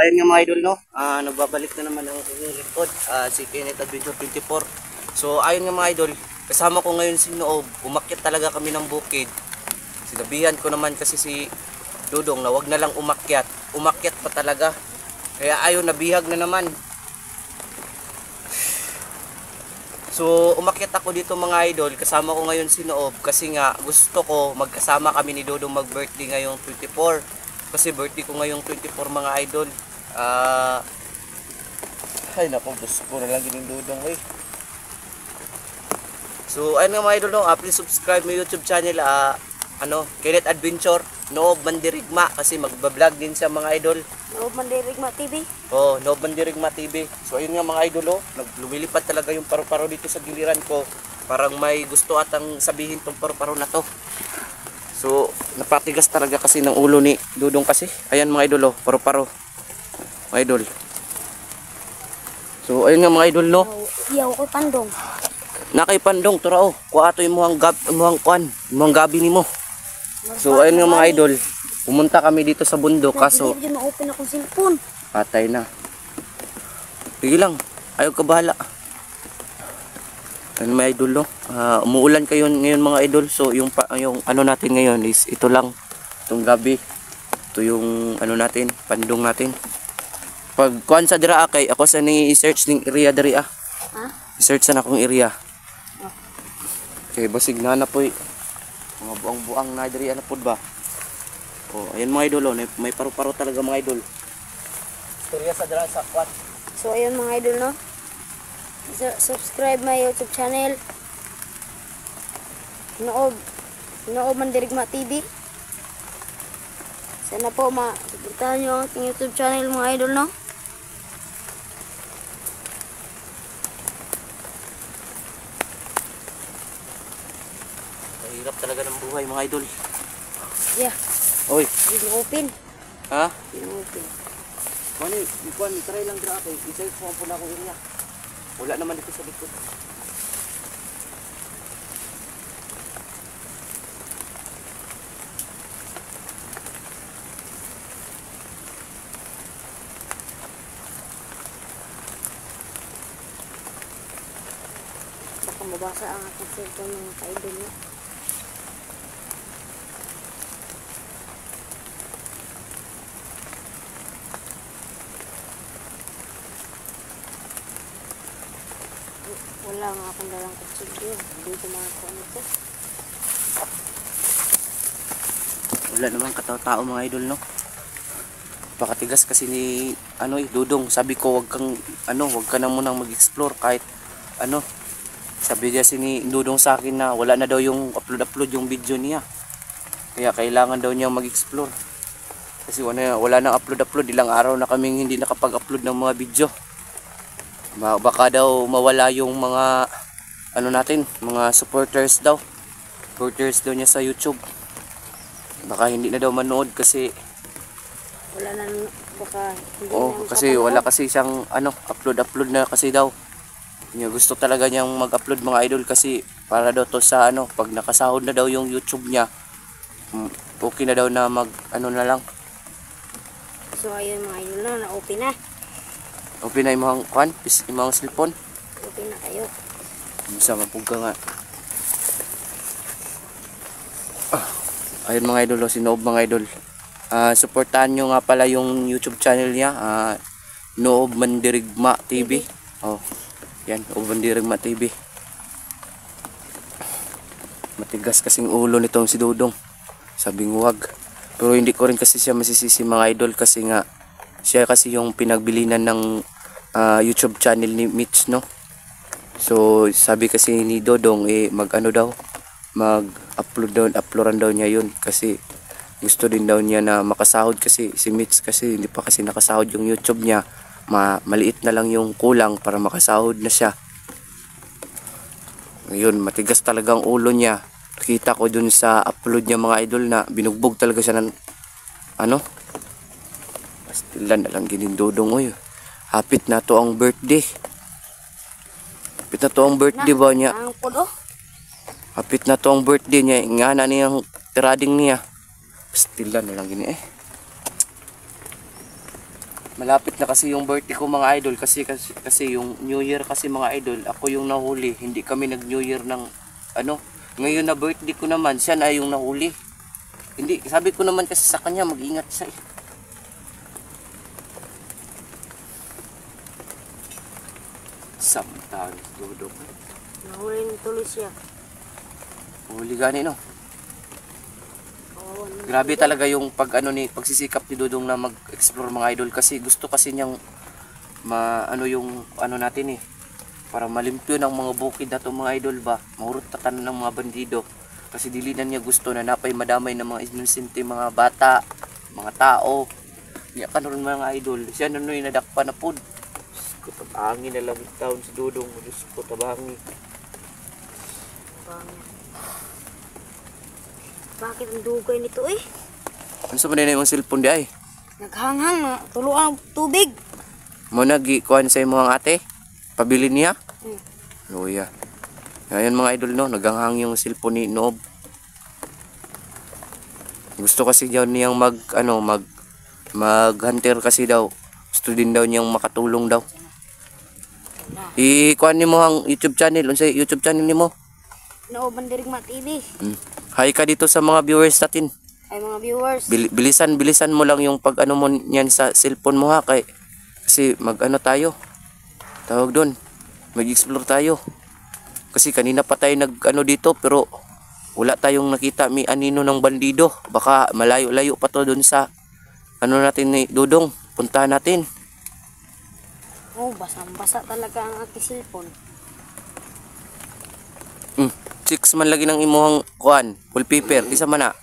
ayun nga mga idol, no? Nagbabalik na naman ang inyong lingkod, si Kenneth Adventure 24. So ayun nga mga idol, kasama ko ngayon si Noob. Umakyat talaga kami ng bukid. Sinabihan ko naman kasi si Dudong na wag na lang umakyat. Umakyat pa talaga. Kaya ayun, nabihag na naman. So umakyat ako dito mga idol, kasama ko ngayon si Noob kasi nga gusto ko magkasama kami ni Dudong mag-birthday ngayong 24. Kasi birthday ko ngayong 24 mga idol. Ay naku, gusto ko na lang gining Dudong eh. So ayun nga mga idol, no? Please subscribe my YouTube channel, Kenneth Adventure, Noob Mandirigma, kasi magbablog din siya mga idol. Noob Mandirigma TV. Oh, Noob Mandirigma TV. So ayun nga mga idol, lumilipad talaga yung paru-paro dito sa giliran ko. Parang may gusto atang sabihin tong paru-paro na to. So napatigas talaga kasi ng ulo ni Dudong kasi. Ayan mga idol, paru-paro. Mga idol. So ayun nga mga idol, no. Iyaw ko pandong. Nakay pandong turao. Kuato imong gabi nimo. So ayun nga mga idol, pumunta kami dito sa bundok kaso hindi ma-open akong cellphone. patay na. Sige lang, ayaw ka bahala. Ayun mga idol, no. Umuulan kayo ngayon mga idol. So yung ano natin ngayon is ito lang, itong gabi. Ito yung ano natin, pandong natin. Pag kuan sa dira kay ako sa ni-search ning area diri ah. Ha? I-search na akong area. Okay, basig na po mga buang-buang na diri ano pud ba. Oh, ayan mga idol, may paru-paro talaga mga idol. Istorya sa dira sa kwat. So ayun mga idol, no. Subscribe my YouTube channel. Noob Mandirigma TV. Sana po ma-suportahan niyo ang aking YouTube channel mga idol, no. Hirap talaga ng buhay mga idol. Yeah. Oy. Hindi open. Ha? Hindi open. Mani, ikuan try lang dira kay i-search mo po na ko area. Wala naman dito sa likod. Baka mabasa ang aking cellphone ng ka-idol, no. Wala nga akong dalang kutsilyo. Hindi ko makakuha nito. Wala naman katao-tao mga idol, no. Pakatigas kasi ni Dudong. Sabi ko wag ka na munang mag-explore kahit ano. Sabi niya ni Dudong sa akin na wala na daw yung upload yung video niya. Kaya kailangan daw niya mag-explore. Kasi wala nang upload. Ilang araw na kaming hindi nakapag-upload ng mga video. Baka daw mawala yung mga mga supporters daw. Supporters daw niya sa YouTube. Baka hindi na daw manood kasi Wala na, baka hindi kasi wala kasi siyang upload na kasi daw. Niya gusto talaga niyang mag-upload mga idol kasi para daw to sa pag nakasahod na daw yung YouTube niya. Okay na daw na na lang. So ayun mga idol, no, na-open na. Okay na imong imong cellphone. Open na kayo. Bisa mapugka nga. Ayun mga idol, si Noob mga idol. Suportahan nyo nga pala yung YouTube channel niya, Noob Mandirigma TV. Oh, yan, Noob Mandirigma TV. Matigas kasing ulo nitong si Dudong. Sabing wag. Pero hindi ko rin kasi siya masisisi mga idol kasi nga siya kasi yung pinagbilinan ng YouTube channel ni Mitch, no. So sabi kasi ni Dudong uploadan daw niya yun kasi gusto din daw niya na makasahod kasi si Mitch kasi hindi pa kasi nakasahod yung YouTube niya. Maliit na lang yung kulang para makasahod na siya. Ngayon, matigas talaga ang ulo niya. Kita ko dun sa upload niya mga idol na binugbog talaga siya ng pastilan na lang ginin Dudong. Oy, hapit na to ang birthday. Hapit na to ang birthday ba niya? Ang pudo. Hapit na to ang birthday niya. Nga na niyang tirading niya. Pastilan na lang gini Malapit na kasi yung birthday ko mga idol kasi yung New Year kasi mga idol, ako yung nahuli. Hindi kami nag New Year ng ano. Ngayon na birthday ko naman, siya na yung nahuli. Hindi, sabi ko naman kasi sa kanya mag-ingat siya. Samtang dudok. Nahuli ng tuloy siya. Huli gani no. Oo, Grabe talaga yung pagsisikap ni Dudong na mag-explore mga idol kasi gusto kasi niyang yung ano natin para malimpyo ng mga bukid na to mga idol ba. Mahurot tatan ng mga bandido. Kasi dili na niya gusto na napay madamay ng mga inosente mga bata, mga tao. Niya kanon mga idol. Siya nunoy nadakpa na pud. Ko tabangin na lang taon si Dudong, Diyos ko tabangi. Bakit ang dugay nito eh? Ano sa manay yung cellphone di ay? Naghanghang na. Tuluan ng tubig. Mo nagikuan sa imo ang ate? Pabili niya? Luya. Ayan mga idol no, naganghang yung cellphone ni Noob. Gusto kasi daw niyang mag-hunter kasi daw. Gusto din daw niyang makatulong daw. Ikuan nimo ang YouTube channel, unsay YouTube channel nimo? Nooban Dirigma TV. Hi ka dito sa mga viewers natin. Ay mga viewers. Bilisan mo lang yung pag mo niyan sa cellphone mo ha kasi tayo. Tawag doon. Mag-explore tayo. Kasi kanina pa tayo dito pero wala tayong nakita may anino ng bandido. Baka malayo-layo pa to doon sa natin ni Dudong. Puntahan natin. Oh, basang-basa talaga ang aking cellphone. Chicks man lagi ng imuhang wallpaper. Isa man na.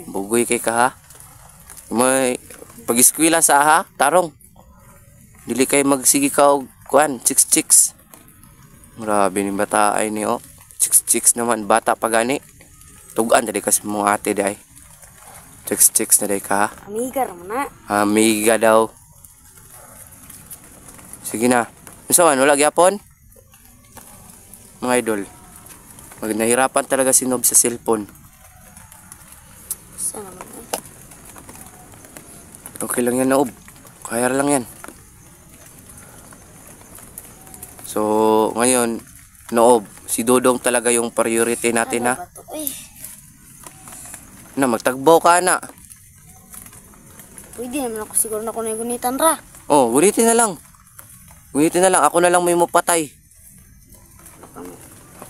Bugoy kay ka ha. May pag-eskwela sa ha, tarong. Dili kay magsigi ka og chicks. Grabe ni bata ay ni Chicks naman bata pa gani. Tugan dali kasi mo ate day. Chicks na day ka ha. Amiga raman na. Amiga daw. Sige na. Unsa man wala gyapon? Mga idol. Nahirapan talaga si Noob sa cellphone. Saan naman Okay lang yan Noob. Kaya lang yan. So, ngayon, Noob, si Dudong talaga yung priority natin ha. Magtagbaw ka na. Pwede naman ako siguro na kung nagunitan ra. Oh, gunitin na lang. Ako na lang may mapatay.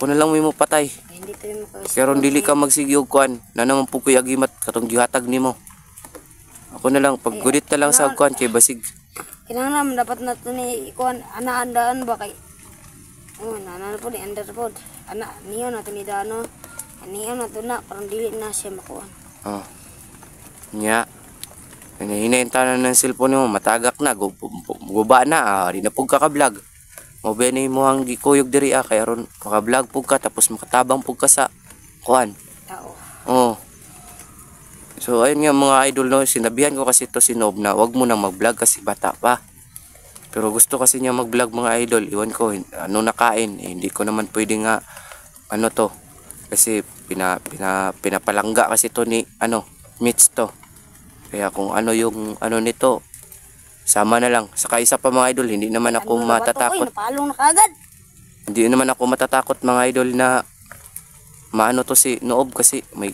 Ay, hindi tayo makasipon. Pero dili ka magsigi og na naman po kuy agimat katong gihatag nimo. Ako na lang paggunit na lang sa kay basig. Kinahanglan dapat na ito ni ikuan ana-andaan ba kay nana po ni under po. Niyo na ito ni Dano. Niyo na ito na parang dili na siya makuha. Oh. Nya. Hinahinta na ng cellphone mo, matagak na, guba na, di na pug ka-vlog. Mo benay mo ang gikuyog diri kay aron maka-vlog pug ka tapos makatabang pug ka sa Tao. Oh. So ayun nga mga idol no, sinabihan ko kasi to si Noob na wag mo nang mag-vlog kasi bata pa. Pero gusto kasi niya mag-vlog mga idol, iwan ko ano nakain, hindi ko naman pwede nga to. Kasi pinapalangga kasi to ni Mitch to. Kaya kung yung nito, sama na lang. Saka isa pa mga idol, hindi naman ako matatakot. Napalong na kagad. Hindi naman ako matatakot mga idol na maano to si Noob kasi may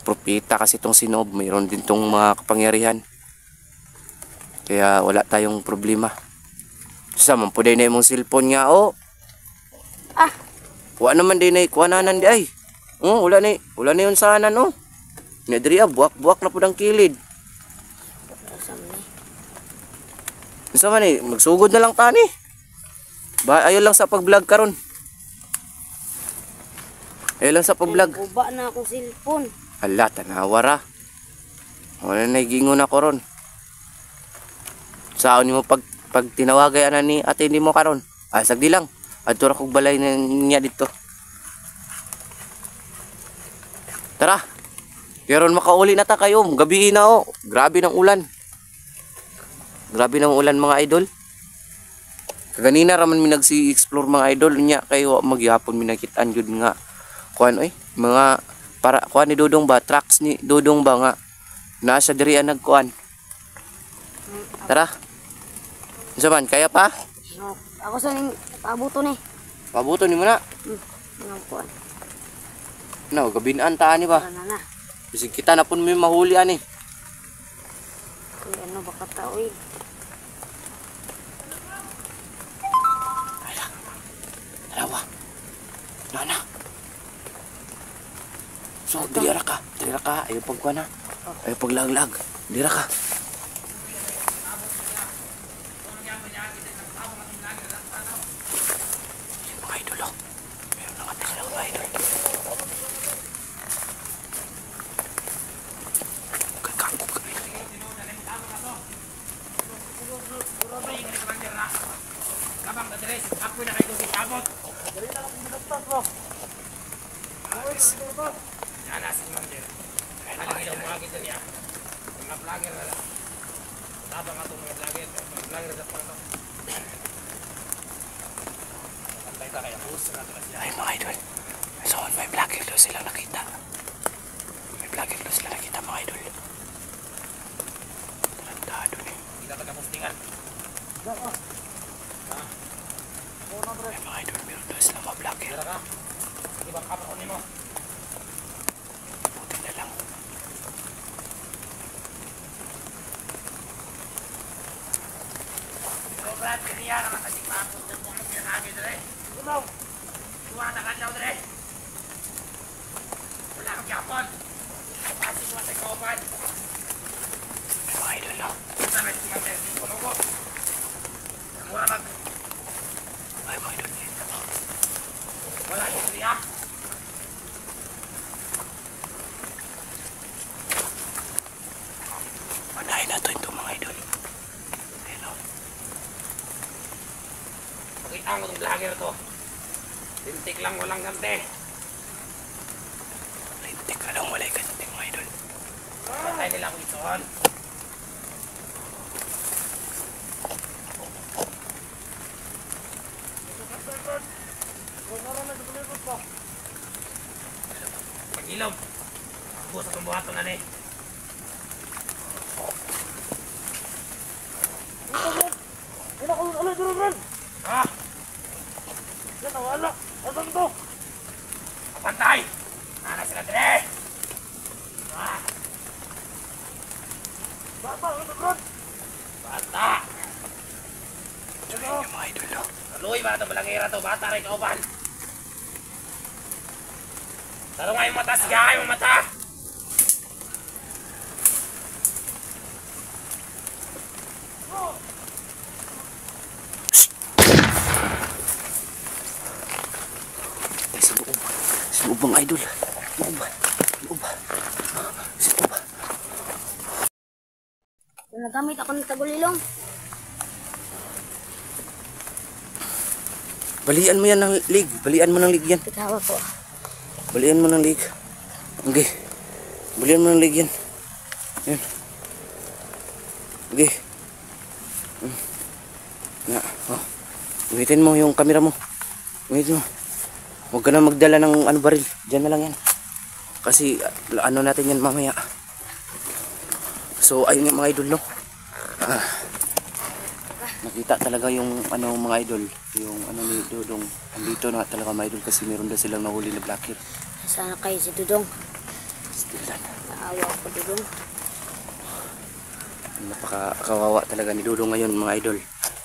propeta kasi tong si Noob. Mayroon din tong mga kapangyarihan. Kaya wala tayong problema. Sama po din na yung cellphone nga Wala naman din na kuwananan di ay. Wala na yun sana no. Nadriya, buwak na po ng kilid. Sama ni, magsugod na lang tani. Ayaw lang sa pag-vlog karon. Ayaw lang sa pag-vlog. Guba na akong cellphone. Hala, tanawara. Wala na gingon ako ron. Saan mo pag tinawagay ni ate hindi mo karon? Sagdi lang. Adto ra kog balay niya dito. Tara. Karon makauli na ta kayo. Gabi na Grabe ng ulan. Mga idol. Kaganina raman mi nagsi-explore mga idol nya kayo magyapon mi nakitaan gyud nga mga para ni Dudong ba tracks ni Dudong ba nga nasa diri nagkuan. Tara. Zaman, kaya pa? No, ako sa ning pabuto ni. Pabuto ni mo na. Ano po? No, gabinaan taan ni ba? Na. Bisig kita na pun may mahuli ani. Kung ano baka tao eh. Dalawa. Nana. So, dira ka. Dira ka. Ayaw pagkuha na. Ayaw paglaglag. Dira ka. Yung mga idol, oh. Meron na nga mga idol. Kagkakog ka, idol. Ay mga idol. So, may vlogger daw sila nakita. May vlogger daw sila nakita mga idol. Tarantado ni. Kita taga-postingan. Ay mga idol, meron daw sila mga vlogger. Buti na lang. Ay mga idol, no? Ay mga idol, manahin na to ito mga idol. Hello. Pakita mo itong vlogger to. Lintik lang, walang gante. Lintik ka lang, walay ganting mga idol. Patay nila ako itoon. Pag-ilog. Ako sa itong buhaton na ni. Ha? Pantay! Nana sila dire! Bata! Ito yung mga idol, no? Kaluoy ba ito balangera to? Bata rin kauban! Tarong nga yung mata, sigahay mo mata! Ay, sa loob. Sa loob mga idol. Loob. Loob. Sa loob. Nagamit ako ng tagulilong. Balian mo yan ng lig. Balian mo ng lig yan. Bitawa ko. Balian mo ng lig. Okay. Balian mo ng lig yan. Yan. Okay. Na. Oh. Ulitin mo yung camera mo. Ulitin mo. Huwag ka na magdala ng ano baril. Diyan na lang yan. Kasi ano natin yan mamaya. So ayun yung mga idol, no. Nakita talaga yung ano mga idol, yung ano ni Dudong. Andito na talaga mga idol kasi meron na silang nahuli na blackhead. Sana kayo si Dudong. Still lang. Naawa ko Dudong. Napakakawawa talaga ni Dudong ngayon mga idol.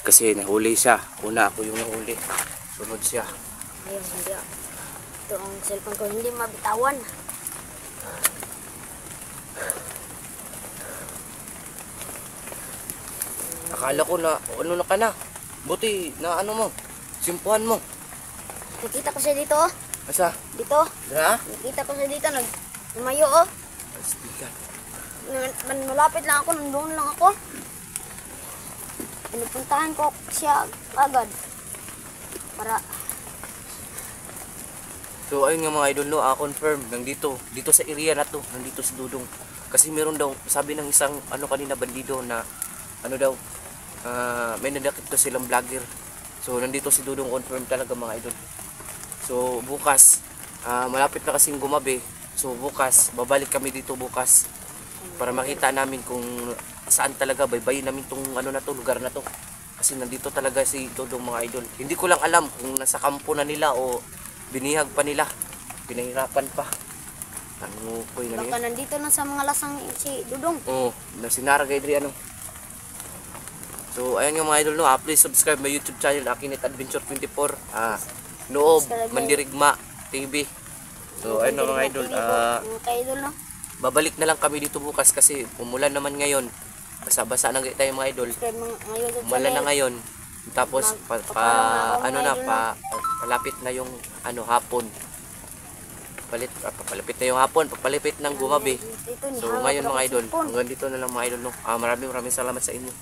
Kasi nahuli siya. Una ako yung nahuli. Sunod siya. Ayun, hindi. Ito ang cellphone ko hindi mabitawan. Akala ko na ano na ka na. Buti na ano mo. Simpuhan mo. Nakita ko siya dito oh. Asa? Dito. Ha? Nakita ko siya dito. Lumayo oh. Astigan. Malapit lang ako. Nandun lang ako. Pinupuntahan ko siya agad. Para So ayun nga mga idol, no, confirm nandito dito sa area na to, nandito si Dudong. Kasi meron daw sabi ng isang ano kanina bandido na ano daw may nadakip to silang vlogger. So nandito si Dudong, confirm talaga mga idol. So bukas malapit na kasing gumabi. So bukas babalik kami dito bukas para makita namin kung saan talaga, baybayin namin tong ano na to, lugar na to. Kasi nandito talaga si Dodong mga idol. Hindi ko lang alam kung nasa kampo na nila o binihag pa nila. Pinahirapan pa. Ano po yun Baka nandito na sa mga lasang si Dudong. Oo, nasinaragay diri ano. So, ayun nga mga idol, no, please subscribe my YouTube channel, Akinit Adventure 24. Noob, Mandirigma TV. So, ayun nga mga idol, Mga ka-idol, no? babalik na lang kami dito bukas kasi umulan naman ngayon. Basa-basa na tayo mga idol. Subscribe mga YouTube Umulan na channel. ngayon. Tapos palapit na yung ano hapon. Papalapit na yung hapon, papalapit ng gumabi. Dito, ni So hawak ngayon ako mga idol, cellphone. hanggang dito na lang mga idol, no. Maraming salamat sa inyo.